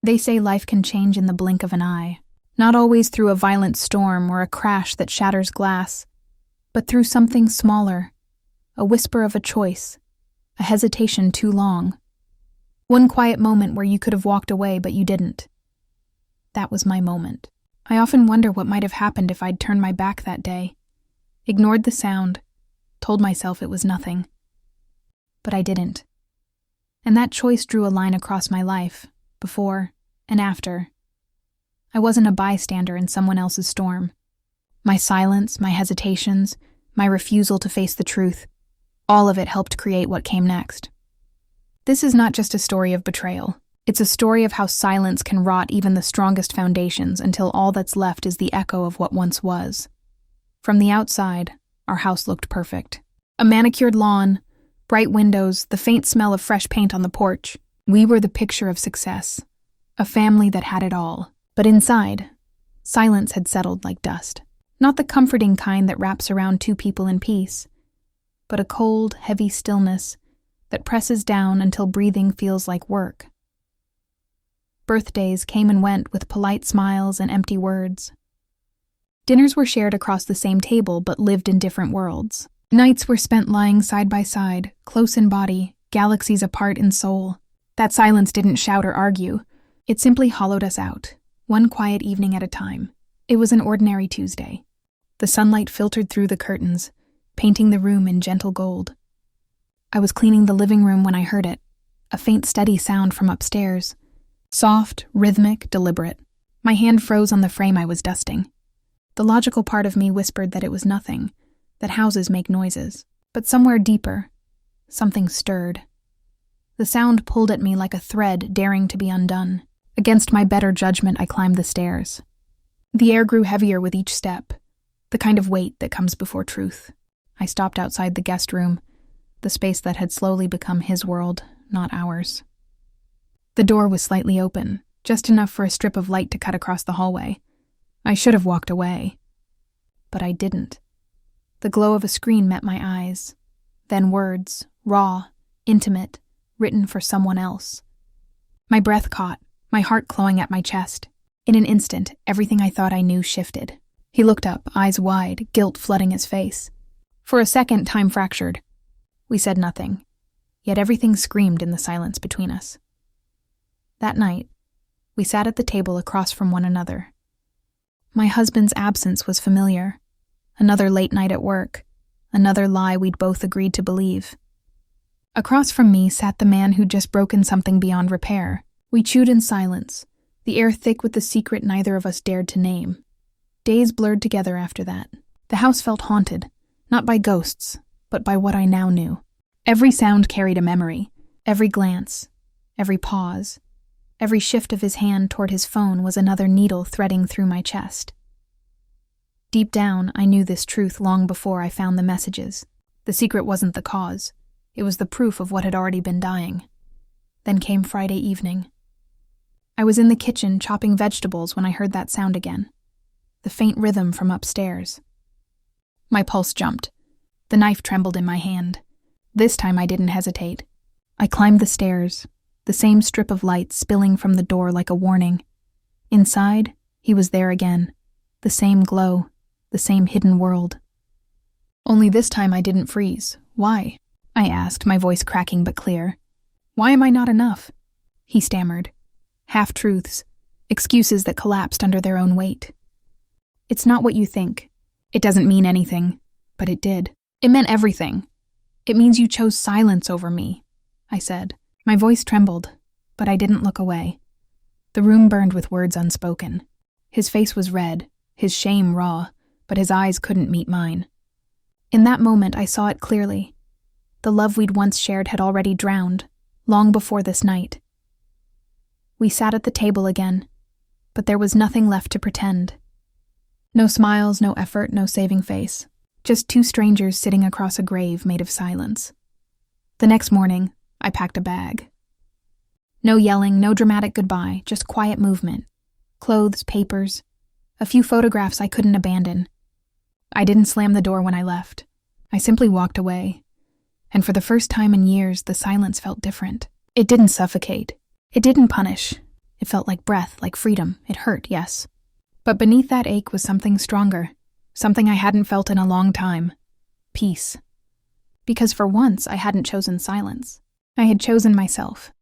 They say life can change in the blink of an eye, not always through a violent storm or a crash that shatters glass, but through something smaller, a whisper of a choice, a hesitation too long. One quiet moment where you could have walked away but you didn't. That was my moment. I often wonder what might have happened if I'd turned my back that day, ignored the sound, told myself it was nothing. But I didn't. And that choice drew a line across my life, before and after. I wasn't a bystander in someone else's storm. My silence, my hesitations, my refusal to face the truth, all of it helped create what came next. This is not just a story of betrayal. It's a story of how silence can rot even the strongest foundations until all that's left is the echo of what once was. From the outside, our house looked perfect. A manicured lawn, bright windows, the faint smell of fresh paint on the porch. We were the picture of success, a family that had it all. But inside, silence had settled like dust. Not the comforting kind that wraps around two people in peace, but a cold, heavy stillness that presses down until breathing feels like work. Birthdays came and went with polite smiles and empty words. Dinners were shared across the same table but lived in different worlds. Nights were spent lying side by side, close in body, galaxies apart in soul. That silence didn't shout or argue. It simply hollowed us out, one quiet evening at a time. It was an ordinary Tuesday. The sunlight filtered through the curtains, painting the room in gentle gold. I was cleaning the living room when I heard it, a faint steady sound from upstairs. Soft, rhythmic, deliberate. My hand froze on the frame I was dusting. The logical part of me whispered that it was nothing, that houses make noises. But somewhere deeper, something stirred. The sound pulled at me like a thread daring to be undone. Against my better judgment, I climbed the stairs. The air grew heavier with each step, the kind of weight that comes before truth. I stopped outside the guest room, the space that had slowly become his world, not ours. The door was slightly open, just enough for a strip of light to cut across the hallway. I should have walked away. But I didn't. The glow of a screen met my eyes. Then words, raw, intimate, written for someone else. My breath caught, my heart clawing at my chest. In an instant, everything I thought I knew shifted. He looked up, eyes wide, guilt flooding his face. For a second, time fractured. We said nothing, yet everything screamed in the silence between us. That night, we sat at the table across from one another. My husband's absence was familiar. Another late night at work. Another lie we'd both agreed to believe. Across from me sat the man who'd just broken something beyond repair. We chewed in silence, the air thick with the secret neither of us dared to name. Days blurred together after that. The house felt haunted, not by ghosts, but by what I now knew. Every sound carried a memory. Every glance, every pause, every shift of his hand toward his phone was another needle threading through my chest. Deep down, I knew this truth long before I found the messages. The secret wasn't the cause. It was the proof of what had already been dying. Then came Friday evening. I was in the kitchen chopping vegetables when I heard that sound again. The faint rhythm from upstairs. My pulse jumped. The knife trembled in my hand. This time I didn't hesitate. I climbed the stairs, the same strip of light spilling from the door like a warning. Inside, he was there again. The same glow, the same hidden world. Only this time I didn't freeze. Why? I asked, my voice cracking but clear. Why am I not enough? He stammered. Half-truths, excuses that collapsed under their own weight. It's not what you think. It doesn't mean anything, but it did. It meant everything. It means you chose silence over me, I said. My voice trembled, but I didn't look away. The room burned with words unspoken. His face was red, his shame raw, but his eyes couldn't meet mine. In that moment, I saw it clearly. The love we'd once shared had already drowned, long before this night. We sat at the table again, but there was nothing left to pretend. No smiles, no effort, no saving face. Just two strangers sitting across a grave made of silence. The next morning, I packed a bag. No yelling, no dramatic goodbye, just quiet movement. Clothes, papers, a few photographs I couldn't abandon. I didn't slam the door when I left. I simply walked away. And for the first time in years, the silence felt different. It didn't suffocate. It didn't punish. It felt like breath, like freedom. It hurt, yes. But beneath that ache was something stronger, something I hadn't felt in a long time. Peace. Because for once, I hadn't chosen silence. I had chosen myself.